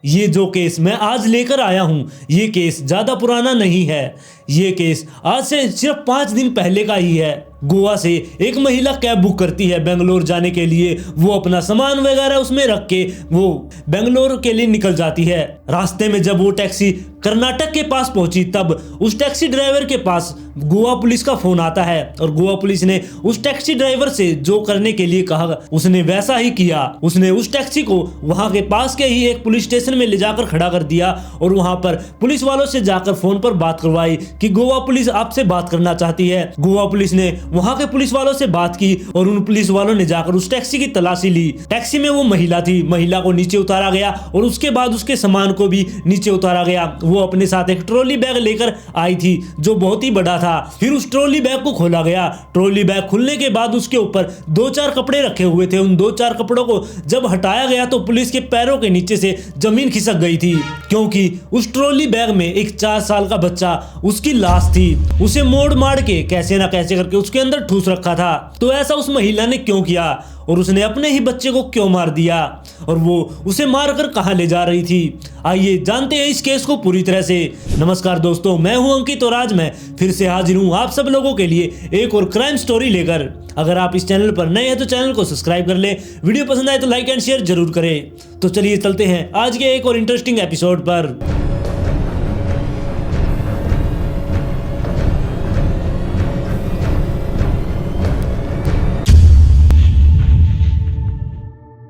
ये जो केस मैं आज लेकर आया हूं, ये केस ज्यादा पुराना नहीं है। ये केस आज से सिर्फ 5 दिन पहले का ही है। गोवा से एक महिला कैब बुक करती है बेंगलोर जाने के लिए। वो अपना सामान वगैरह उसमें रख के वो बेंगलोर के लिए निकल जाती है। रास्ते में जब वो टैक्सी कर्नाटक के पास पहुंची तब उस टैक्सी ड्राइवर के पास गोवा पुलिस का फोन आता है और गोवा पुलिस ने उस टैक्सी ड्राइवर से जो करने के लिए कहा उसने वैसा ही किया। उसने उस टैक्सी को वहां के पास के ही एक पुलिस स्टेशन में ले जाकर खड़ा कर दिया और वहां पर पुलिस वालों से जाकर फोन पर बात करवाई कि गोवा पुलिस आपसे बात करना चाहती है। गोवा पुलिस ने वहां के पुलिस वालों से बात की और उन पुलिस वालों ने जाकर उस टैक्सी की तलाशी ली। टैक्सी में वो महिला थी। महिला को नीचे उतारा गया और उसके बाद उसके सामान को भी नीचे उतारा गया। वो अपने साथ एक ट्रॉली बैग लेकर आई थी जो बहुत ही बड़ा था। फिर उस ट्रॉली बैग को खोला गया। ट्रॉली बैग खुलने के बाद उसके ऊपर 2-4 कपड़े रखे हुए थे। उन 2-4 कपड़ों को जब हटाया गया तो पुलिस के पैरों के नीचे से जमीन खिसक गई थी, क्योंकि उस ट्रॉली बैग में एक 4 साल का बच्चा उसकी लाश थी। उसे मोड़ मार के कैसे ना कैसे करके उसके अंदर ठूस रखा था। तो ऐसा उस महिला ने क्यों किया और उसने अपने ही बच्चे को क्यों मार दिया और वो उसे मारकर कहां ले जा रही थी? आइए जानते हैं इस केस को पूरी तरह से। नमस्कार दोस्तों, मैं हूं अंकित और आज मैं फिर से हाजिर हूं आप सब लोगों के लिए एक और क्राइम स्टोरी लेकर। अगर आप इस चैनल पर नए हैं तो चैनल को सब्सक्राइब कर ले, वीडियो पसंद आए तो लाइक एंड शेयर जरूर करें। तो चलिए चलते हैं आज के एक और इंटरेस्टिंग एपिसोड पर।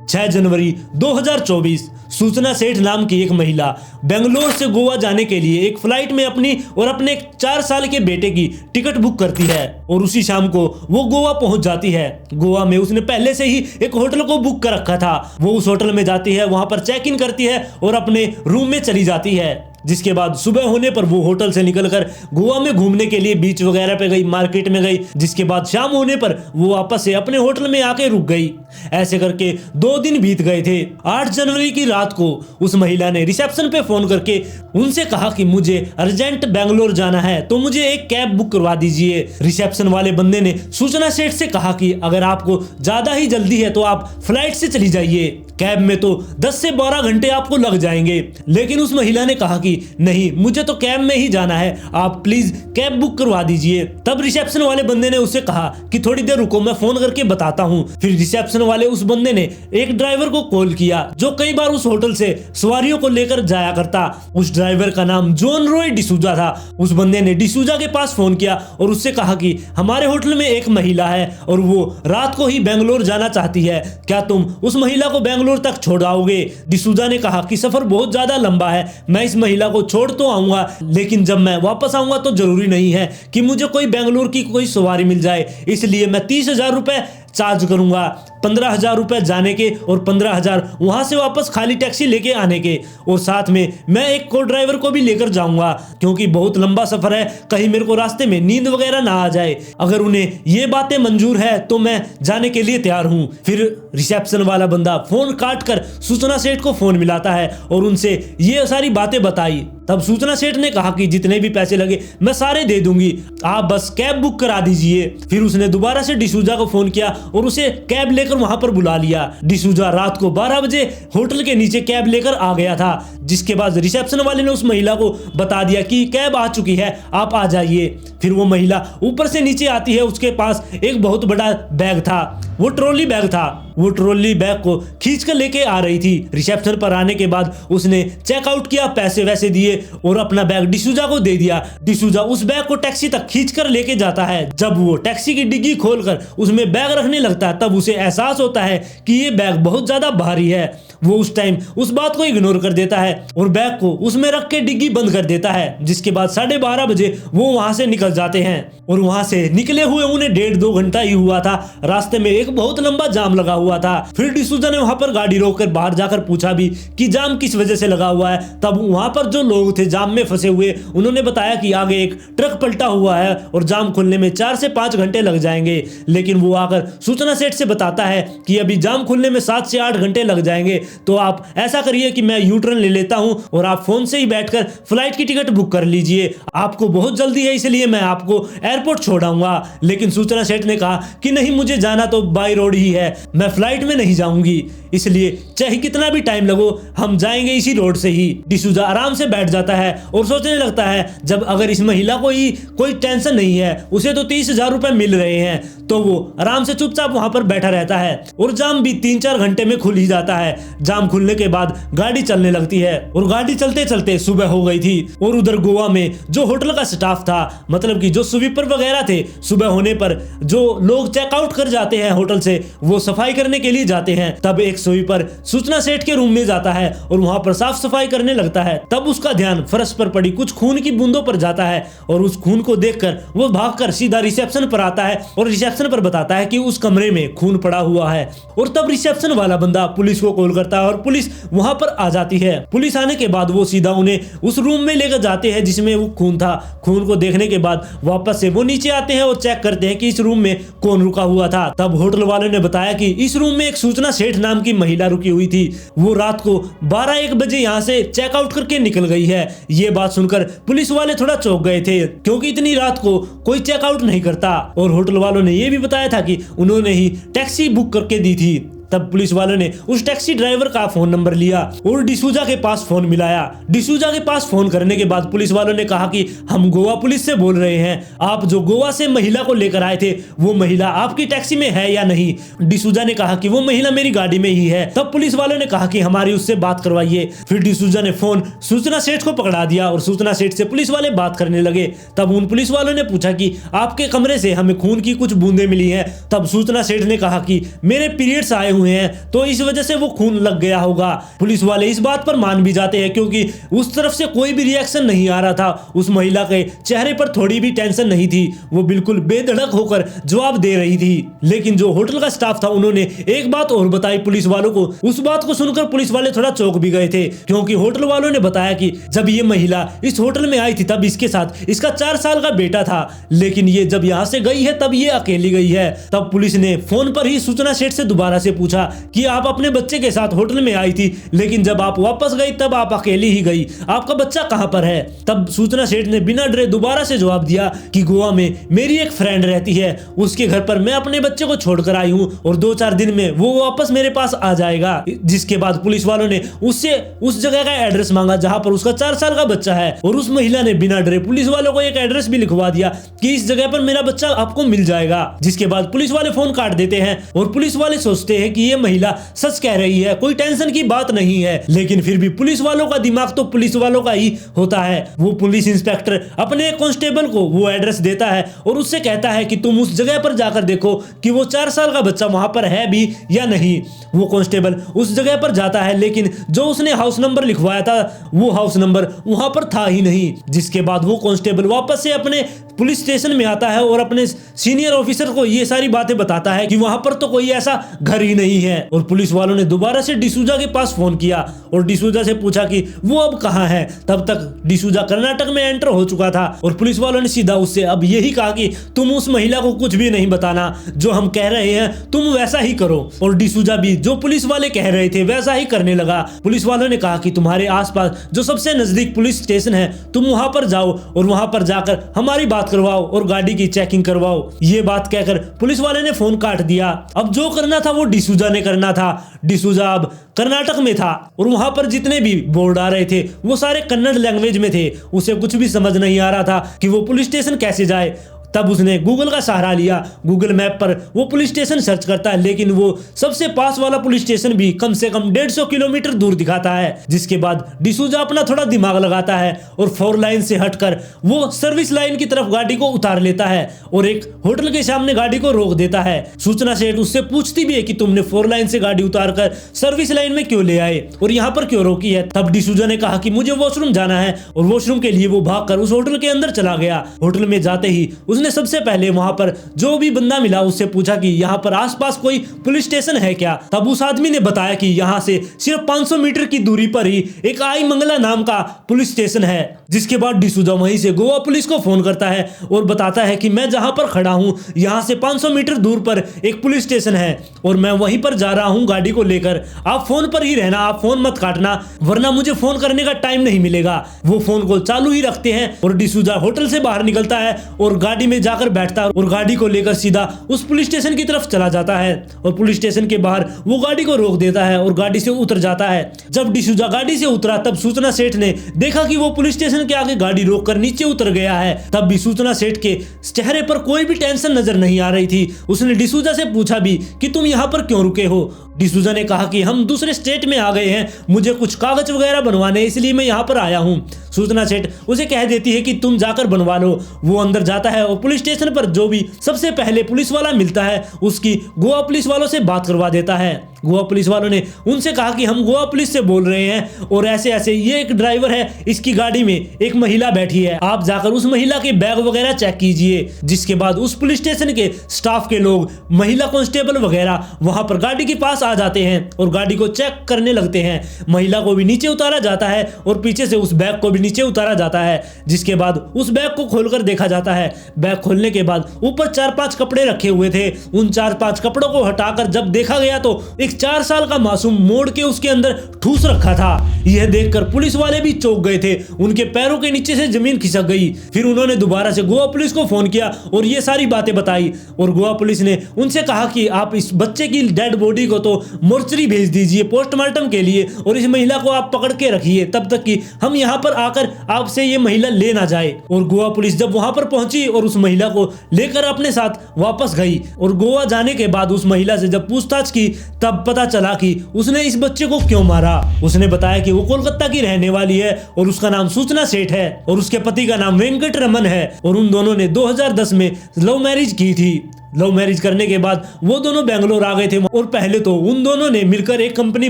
6 जनवरी 2024 सूचना सेठ नाम की एक महिला बेंगलोर से गोवा जाने के लिए एक फ्लाइट में अपनी और अपने 4 साल के बेटे की टिकट बुक करती है और उसी शाम को वो गोवा पहुंच जाती है। गोवा में उसने पहले से ही एक होटल को बुक कर रखा था। वो उस होटल में जाती है, वहां पर चेक इन करती है और अपने रूम में चली जाती है। जिसके बाद सुबह होने पर वो होटल से निकलकर गोवा में घूमने के लिए बीच वगैरह पे गई, मार्केट में गई। जिसके बाद शाम होने पर वो वापस से अपने होटल में आके रुक गई। ऐसे करके 2 दिन बीत गए थे। 8 जनवरी की रात को उस महिला ने रिसेप्शन पे फोन करके उनसे कहा कि मुझे अर्जेंट बेंगलोर जाना है तो मुझे एक कैब बुक करवा दीजिए। रिसेप्शन वाले बंदे ने सूचना सेठ से कहा कि अगर आपको ज्यादा ही जल्दी है तो आप फ्लाइट से चली जाइए, कैब में तो 10 से 12 घंटे आपको लग जाएंगे। लेकिन उस महिला ने कहा कि नहीं, मुझे तो कैब में ही जाना है, आप प्लीज कैब बुक करवा दीजिए। तब रिसेप्शन वाले बंदे ने उसे कहा कि थोड़ी देर रुको, मैं फोन करके बताता हूँ। फिर रिसेप्शन वाले उस बंदे ने एक ड्राइवर को कॉल किया जो कई बार उस होटल से सवारियों को लेकर जाया करता। उस ड्राइवर का नाम जॉन रॉय डिसूजा था। उस बंदे ने डिसूजा के पास फोन किया और उससे कहा कि हमारे होटल में एक महिला है और वो रात को ही बेंगलोर जाना चाहती है, क्या तुम उस महिला को बेंगलोर तक छोड़ आओगे? डिसूजा ने कहा कि सफर बहुत ज्यादा लंबा है, मैं इस महिला को छोड़ तो आऊंगा लेकिन जब मैं वापस आऊंगा तो जरूरी नहीं है कि मुझे कोई बेंगलोर की कोई सवारी मिल जाए, इसलिए मैं 30,000 रुपए चार्ज करूंगा। 15,000 रुपए जाने के और 15,000 वहां से वापस खाली टैक्सी लेके आने के, और साथ में मैं एक को ड्राइवर को भी लेकर जाऊंगा क्योंकि बहुत लंबा सफर है, कहीं मेरे को रास्ते में नींद वगैरह ना आ जाए। अगर उन्हें ये बातें मंजूर है तो मैं जाने के लिए तैयार हूं। फिर रिसेप्शन वाला बंदा फोन काट कर सूचना सेठ को फोन मिलाता है और उनसे ये सारी बातें बताई। तब सूचना सेठ ने कहा कि जितने भी पैसे लगे मैं सारे दे दूंगी, आप बस कैब बुक करा दीजिए। फिर उसने दोबारा से डिसूजा को फोन किया और उसे कैब लेकर वहां पर बुला लिया। डिसूजा रात को 12 बजे होटल के नीचे कैब लेकर आ गया था। जिसके बाद रिसेप्शन वाले ने उस महिला को बता दिया कि कैब आ चुकी है, आप आ जाइए। फिर वो महिला ऊपर से नीचे आती है, उसके पास एक बहुत बड़ा बैग था, वो ट्रॉली बैग था। वो ट्रॉली बैग को खींच कर लेके आ रही थी। रिसेप्शन पर आने के बाद उसने चेकआउट किया, पैसे वैसे दिए और अपना बैग डिसूजा को दे दिया। डिसूजा उस बैग को टैक्सी तक खींच कर लेके जाता है। जब वो टैक्सी की डिग्गी खोलकर उसमें बैग रखने लगता है तब उसे एहसास होता है कि ये बैग बहुत ज्यादा भारी है। वो उस टाइम उस बात को इग्नोर कर देता है और बैग को उसमें रख के डिग्गी बंद कर देता है। जिसके बाद 12:30 बजे वो वहां से निकल जाते हैं और वहां से निकले हुए उन्हें 1.5-2 घंटा ही हुआ था। रास्ते में एक बहुत लंबा जाम लगा हुआ था। फिर डिसूजा ने वहां पर गाड़ी रोककर बाहर जाकर पूछा भी कि जाम किस वजह से लगा हुआ है। तब वहां पर जो लोग थे जाम में फंसे हुए, उन्होंने बताया कि आगे एक ट्रक पलटा हुआ है और जाम खुलने में 4 से 5 घंटे लग जाएंगे। लेकिन वो आकर सूचना सेठ से बताता है कि अभी जाम खुलने में 7 से 8 घंटे लग जाएंगे, तो आप ऐसा करिए कि मैं यू टर्न ले लेता हूं और आप फोन से ही बैठकर फ्लाइट की टिकट बुक कर लीजिए, आपको बहुत जल्दी है इसलिए मैं आपको एयरपोर्ट छोड़ाऊंगा। लेकिन सूचना सेठ ने कहा कि नहीं, मुझे जाना तो बाय रोड ही है, मैं फ्लाइट में नहीं जाऊंगी। इसलिए चाहे कितना भी टाइम लगो हम जाएंगे इसी रोड से ही। डिसूजा आराम से बैठ जाता है और सोचने लगता है जब अगर इस महिला को ही कोई टेंशन नहीं है, उसे तो 30,000 रुपए मिल रहे हैं, तो वो आराम से चुपचाप वहां पर बैठा रहता है। और जाम भी 3-4 घंटे में खुल ही जाता है। जाम खुलने के बाद गाड़ी चलने लगती है और गाड़ी चलते चलते सुबह हो गई थी। और उधर गोवा में जो होटल का स्टाफ था, मतलब कि जो स्वीपर वगैरह थे, सुबह होने पर जो लोग चेकआउट कर जाते हैं होटल से, वो सफाई करने के लिए जाते हैं। तब एक स्वीपर सूचना सेठ के रूम में जाता है और वहां पर साफ सफाई करने लगता है। तब उसका ध्यान फर्श पर पड़ी कुछ खून की बूंदों पर जाता है और उस खून को देखकर वो भागकर सीधा रिसेप्शन पर आता है और रिसेप्शन पर बताता है कि उस कमरे में खून पड़ा हुआ है। और तब रिसेप्शन वाला बंदा पुलिस को कॉल करता है और पुलिस वहां पर आ जाती है। पुलिस आने के बाद वो सीधा उन्हें उस रूम में लेकर जाते हैं जिसमें वो खून था। खून को देखने के बाद वापस से वो नीचे आते हैं और चेक करते हैं कि इस रूम में कौन रुका हुआ था। तब होटल वालों ने बताया कि इस रूम में एक सूचना सेठ नाम की महिला रुकी हुई थी। वो रात को 12-1 बजे यहाँ से चेकआउट करके निकल गई है। ये बात सुनकर पुलिस वाले थोड़ा चौंक गए थे, क्योंकि इतनी रात को कोई चेकआउट नहीं करता। और होटल वालों ने ये भी बताया था कि उन्होंने ही टैक्सी बुक करके दी थी। तब पुलिस वालों ने उस टैक्सी ड्राइवर का फोन नंबर लिया और डिसूजा के पास फोन मिलाया। डिसूजा के पास फोन करने के बाद पुलिस वालों ने कहा कि हम गोवा पुलिस से बोल रहे हैं, आप जो गोवा से महिला को लेकर आए थे वो महिला आपकी टैक्सी में है या नहीं। डिसूजा ने कहा कि वो महिला मेरी गाड़ी में ही है। तब पुलिस वालों ने कहा कि हमारी उससे बात करवाइए। फिर डिसूजा ने फोन सूचना सेठ को पकड़ा दिया और सूचना सेठ से पुलिस वाले बात करने लगे। तब उन पुलिस वालों ने पूछा कि आपके कमरे से हमें खून की कुछ बूंदें मिली हैं। तब सूचना सेठ ने कहा कि मेरे पीरियड्स आए हुए हैं तो इस वजह से वो खून लग गया होगा। पुलिस वाले इस बात पर मान भी जाते हैं, क्योंकि उस तरफ से कोई भी रिएक्शन नहीं आ रहा था। उस महिला के चेहरे पर थोड़ी भी टेंशन नहीं थी, वो बिल्कुल बेधड़क होकर जवाब दे रही थी। लेकिन जो होटल का स्टाफ था उन्होंने एक बात और बताई पुलिस वालों को। उस बात को सुनकर पुलिस वाले थोड़ा चौंक भी गए थे, क्योंकि होटल वालों ने बताया कि जब ये महिला इस होटल में आई थी तब इसके साथ इसका 4 साल का बेटा था, लेकिन ये जब यहाँ से गई है तब ये अकेली गई है। तब पुलिस ने फोन पर ही सूचना सेठ से दोबारा से पूछा कि आप अपने बच्चे के साथ होटल में आई थी, लेकिन जब आप वापस गई तब आप अकेली ही गई, आपका बच्चा कहां पर है। तब सूचना सेठ ने बिना डरे दोबारा से जवाब दिया कि गोवा में मेरी एक फ्रेंड रहती है, उसके घर पर मैं अपने बच्चे को छोड़कर आई हूं और 2-4 दिन में वो वापस मेरे पास आ जाएगा। जिसके बाद पुलिस वालों ने उससे उस जगह का एड्रेस मांगा जहां पर उसका 4 साल का बच्चा है, और उस महिला ने बिना डरे पुलिस वालों को एक एड्रेस भी लिखवा दिया कि इस जगह पर मेरा बच्चा आपको मिल जाएगा। जिसके बाद पुलिस वाले फोन काट देते हैं और पुलिस वाले सोचते हैं कि ये महिला सच कह रही है, कोई टेंशन की बात नहीं है। लेकिन फिर भी पुलिस वालों का दिमाग तो पुलिस वालों का ही होता है। वो पुलिस इंस्पेक्टर अपने कांस्टेबल को वो एड्रेस देता है और उससे कहता है कि तुम उस जगह पर जाकर देखो कि वो 4 साल का बच्चा वहां पर है भी या नहीं। वो कांस्टेबल उस जगह पर जाता है, लेकिन जो उसने हाउस नंबर लिखवाया था वो हाउस नंबर वहां पर था ही नहीं। जिसके बाद वो कांस्टेबल वापस से अपने पुलिस स्टेशन में आता है और अपने सीनियर ऑफिसर को ये सारी बातें बताता है कि वहां पर तो कोई ऐसा घर ही नहीं है। और पुलिस वालों ने दोबारा से डिसूजा के पास फोन किया और डिसूजा से पूछा कि वो अब कहां है। तब तक डिसूजा कर्नाटक में एंटर हो चुका था और पुलिस वालों ने सीधा उससे अब यही कहा कि तुम उस महिला को कुछ भी नहीं बताना, जो हम कह रहे हैं तुम वैसा ही करो। और डिसूजा भी जो पुलिस वाले कह रहे थे वैसा ही करने लगा। पुलिस वालों ने कहा कि तुम्हारे आसपास जो सबसे नजदीक पुलिस स्टेशन है तुम वहां पर जाओ और वहां पर जाकर हमारी बात करवाओ और गाड़ी की चेकिंग करवाओ। ये बात कहकर पुलिस वाले ने फोन काट दिया। अब जो करना था वो डिसूजा ने करना था। डिसूजा अब कर्नाटक में था और वहां पर जितने भी बोर्ड आ रहे थे वो सारे कन्नड़ लैंग्वेज में थे। उसे कुछ भी समझ नहीं आ रहा था कि वो पुलिस स्टेशन कैसे जाए। तब उसने गूगल का सहारा लिया। गूगल मैप पर वो पुलिस स्टेशन सर्च करता है, लेकिन वो सबसे पास वाला पुलिस स्टेशन भी कम से कम 150 किलोमीटर दूर दिखाता है। जिसके बाद डिसूजा अपना थोड़ा दिमाग लगाता है और 4 लाइन से हटकर वो सर्विस लाइन की तरफ गाड़ी को उतार लेता है और एक होटल के सामने गाड़ी को रोक देता है। सूचना सेठ उससे पूछती भी है कि तुमने 4 लाइन से गाड़ी उतार कर सर्विस लाइन में क्यों ले आए और यहाँ पर क्यों रोकी है। तब डिसूजा ने कहा कि मुझे वॉशरूम जाना है और वॉशरूम के लिए वो भागकर उस होटल के अंदर चला गया। होटल में जाते ही उसने सबसे पहले वहां पर जो भी बंदा मिला उससे पूछा कि यहाँ पर आसपास कोई पुलिस स्टेशन है क्या। तब उस आदमी ने बताया कि यहाँ से सिर्फ 500 मीटर की दूरी पर ही एक आई मंगला नाम का पुलिस स्टेशन है। जिसके बाद डिसूजा वहीं से गोवा पुलिस को फोन करता है और बताता है कि मैं जहां पर खड़ा हूं यहाँ से 500 मीटर दूर पर एक पुलिस स्टेशन है और मैं वहीं पर जा रहा हूं गाड़ी को लेकर। आप फोन पर ही रहना, आप फोन मत काटना, वरना मुझे फोन करने का टाइम नहीं मिलेगा। वो फोन कॉल चालू ही रखते हैं और डिसूजा होटल से बाहर निकलता है और गाड़ी गाड़ी में जाकर बैठता है और गाड़ी को लेकर सीधा उस पुलिस स्टेशन की तरफ चला जाता है और पुलिस स्टेशन के बाहर वो गाड़ी को रोक देता है और गाड़ी से उतर जाता है। जब डिसूजा गाड़ी से उतरा तब सूचना सेठ ने देखा कि वो पुलिस स्टेशन के आगे गाड़ी रोककर नीचे उतर गया है। तब भी सूचना सेठ के चेहरे पर कोई भी टेंशन नजर नहीं आ रही थी। उसने डिसूजा से पूछा भी कि तुम यहाँ पर क्यों रुके हो। डिसूजा ने कहा कि हम दूसरे स्टेट में आ गए हैं, मुझे कुछ कागज वगैरह बनवाने इसलिए मैं यहाँ पर आया हूँ। सूचना सेठ उसे कह देती है कि तुम जाकर बनवा लो। वो अंदर जाता है और पुलिस स्टेशन पर जो भी सबसे पहले पुलिस वाला मिलता है उसकी गोवा पुलिस वालों से बात करवा देता है। गोवा पुलिस वालों ने उनसे कहा कि हम गोवा पुलिस से बोल रहे हैं और ऐसे ऐसे ये एक ड्राइवर है, इसकी गाड़ी में एक महिला बैठी है, आप जाकर उस महिला के बैग वगैरह चेक कीजिए। जिसके बाद उस पुलिस स्टेशन के स्टाफ के लोग, महिला कांस्टेबल वगैरह वहां पर गाड़ी के पास आ जाते हैं और गाड़ी को चेक करने लगते हैं। महिला को भी नीचे उतारा जाता है और पीछे से उस बैग को भी नीचे उतारा जाता है। जिसके बाद उस बैग को खोलकर देखा जाता है। बैग खोलने के बाद ऊपर 4-5 कपड़े रखे हुए थे। उन 4-5 कपड़ों को हटाकर जब देखा गया तो एक 4 साल का मासूम मोड़ के उसके अंदर ठूस रखा था। यह देखकर पुलिस वाले भी चौंक गए थे, उनके पैरों के नीचे से जमीन खिसक गई। फिर उन्होंने दोबारा से गोवा पुलिस को फोन किया और ये सारी बातें बताई और गोवा पुलिस ने उनसे कहा कि आप इस बच्चे की डेड बॉडी को तो मोर्चरी भेज दीजिए पोस्टमार्टम के लिए और इस महिला को आप पकड़ के रखिए तब तक कि हम यहाँ पर आकर आपसे ये महिला ले ना जाए। और गोवा पुलिस जब वहां पर पहुंची और उस महिला को लेकर अपने साथ वापस गई और गोवा जाने के बाद उस महिला से जब पूछताछ की तब पता चला कि उसने इस बच्चे को क्यों मारा। उसने बताया कि वो कोलकाता की रहने वाली है और उसका नाम सूचना सेठ है और उसके पति का नाम वेंकट रमन है और उन दोनों ने 2010 में लव मैरिज की थी। लव मैरिज करने के बाद वो दोनों बेंगलोर आ गए थे और पहले तो उन दोनों ने मिलकर एक कंपनी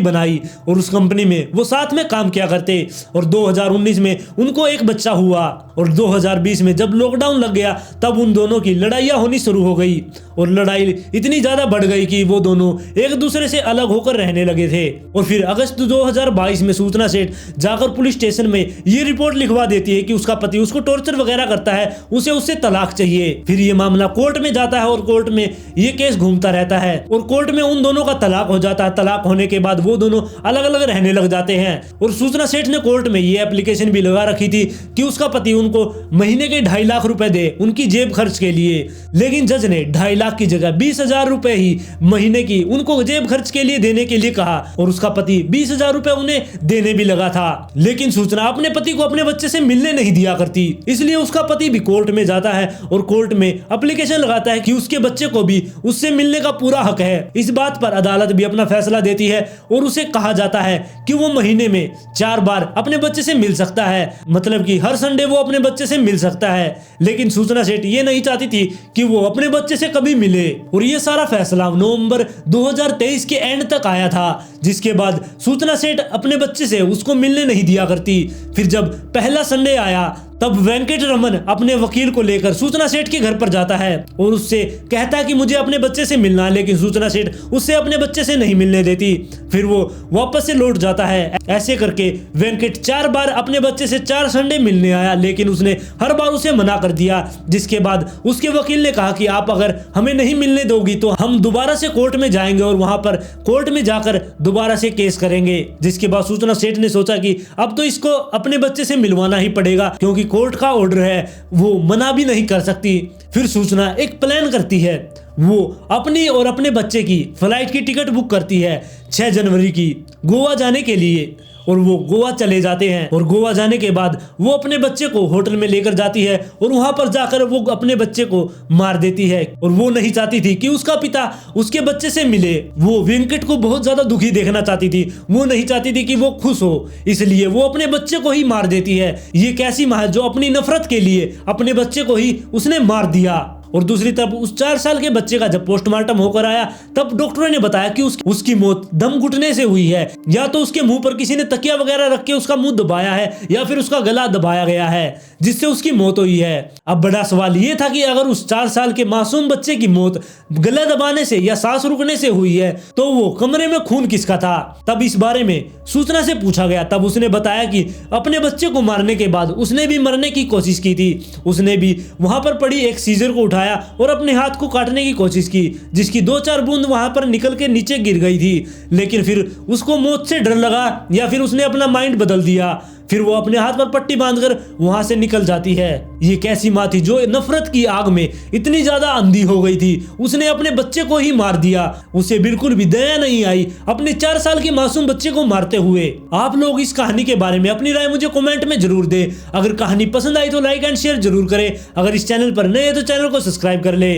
बनाई और उस कंपनी में वो साथ में काम किया करते और 2019 में उनको एक बच्चा हुआ और 2020 में जब लॉकडाउन लग गया तब उन दोनों की लड़ाइयाँ होनी शुरू हो गई और लड़ाई इतनी ज्यादा बढ़ गई कि वो दोनों एक दूसरे से अलग होकर रहने लगे थे। और फिर अगस्त 2022 में सूचना सेठ जाकर पुलिस स्टेशन में ये रिपोर्ट लिखवा देती है कि उसका पति उसको टॉर्चर वगैरह करता है, उसे उससे तलाक चाहिए। फिर ये मामला कोर्ट में जाता है और कोर्ट में ये केस घूमता रहता है और कोर्ट में उन दोनों का तलाक हो जाता है। तलाक होने के बाद वो दोनों अलग अलग रहने लग जाते हैं और सूचना सेठ ने कोर्ट में ये एप्लीकेशन भी लगा रखी थी कि उसका पति उनको महीने के 2.5 लाख रुपए दे उनकी जेब खर्च के लिए। लेकिन जज ने 2.5 लाख की जगह 20,000 रुपए ही महीने की उनको जेब खर्च के लिए देने के लिए कहा और उसका पति 20,000 रुपए उन्हें देने भी लगा था। लेकिन सूचना अपने पति को अपने बच्चे से मिलने नहीं दिया करती, इसलिए उसका पति भी कोर्ट में जाता है और कोर्ट में एप्लीकेशन लगाता है कि उसके बच्चे को भी उससे मिलने का पूरा हक है। इस बात पर अदालत भी अपना फैसला देती है और उसे कहा जाता है कि वो महीने में 4 बार अपने बच्चे से मिल सकता है, मतलब कि हर संडे वो अपने बच्चे से मिल सकता है। लेकिन सूचना सेठ ये नहीं चाहती थी कि वो अपने बच्चे से कभी मिले और ये सारा फैसला नवंबर 2023 के एंड तक आया था, जिसके बाद सूचना सेठ अपने बच्चे से उसको मिलने नहीं दिया करती। फिर जब पहला संडे आया तब वेंकट रमन अपने वकील को लेकर सूचना सेठ के घर पर जाता है और उससे कहता है कि मुझे अपने बच्चे से मिलना है, लेकिन सूचना सेठ उससे अपने बच्चे से नहीं मिलने देती। फिर वो वापस से लौट जाता है। ऐसे करके वेंकट 4 बार अपने बच्चे से 4 संडे मिलने आया, लेकिन उसने हर बार उसे मना कर दिया। जिसके बाद उसके वकील ने कहा कि आप अगर हमें नहीं मिलने दोगी तो हम दोबारा से कोर्ट में जाएंगे और वहां पर कोर्ट में जाकर दोबारा से केस करेंगे। जिसके बाद सूचना सेठ ने सोचा कि अब तो इसको अपने बच्चे से मिलवाना ही पड़ेगा क्योंकि कोर्ट का ऑर्डर है, वो मना भी नहीं कर सकती। फिर सूचना एक प्लान करती है, वो अपनी और अपने बच्चे की फ्लाइट की टिकट बुक करती है 6 जनवरी की गोवा जाने के लिए और वो गोवा चले जाते हैं। और गोवा जाने के बाद वो अपने बच्चे को होटल में लेकर जाती है और वहां पर जाकर वो अपने बच्चे को मार देती है और वो नहीं चाहती थी कि उसका पिता उसके बच्चे से मिले। वो वेंकट को बहुत ज्यादा दुखी देखना चाहती थी, वो नहीं चाहती थी कि वो खुश हो, इसलिए वो अपने बच्चे को ही मार देती है। ये कैसी माँ है जो अपनी नफरत के लिए अपने बच्चे को ही उसने मार दिया। और दूसरी तरफ उस 4 साल के बच्चे का जब पोस्टमार्टम होकर आया तब डॉक्टरों ने बताया कि उसकी मौत दम घुटने से हुई है, या तो उसके मुंह पर किसी ने तकिया वगैरह रख के उसका मुंह दबाया है या फिर उसका गला दबाया गया है जिससे उसकी मौत हुई है। अब बड़ा सवाल ये था कि अगर उस 4 साल के मासूम बच्चे की मौत गला दबाने से या सांस रुकने से हुई है तो वो कमरे में खून किसका था। तब इस बारे में सूचना से पूछा गया, तब उसने बताया कि अपने बच्चे को मारने के बाद उसने भी मरने की कोशिश की थी। उसने भी वहां पर पड़ी एक सीजर को उठाया और अपने हाथ को काटने की कोशिश की, जिसकी 2-4 बूंद वहां पर निकल के नीचे गिर गई थी। लेकिन फिर उसको मौत से डर लगा या फिर उसने अपना माइंड बदल दिया, फिर वो अपने हाथ पर पट्टी बांधकर वहां से निकल जाती है। ये कैसी माँ थी जो नफरत की आग में इतनी ज्यादा अंधी हो गई थी, उसने अपने बच्चे को ही मार दिया। उसे बिल्कुल भी दया नहीं आई अपने 4 साल के मासूम बच्चे को मारते हुए। आप लोग इस कहानी के बारे में अपनी राय मुझे कमेंट में जरूर दें। अगर कहानी पसंद आई तो लाइक एंड शेयर जरूर करें। अगर इस चैनल पर नए हैं तो चैनल को सब्सक्राइब कर ले।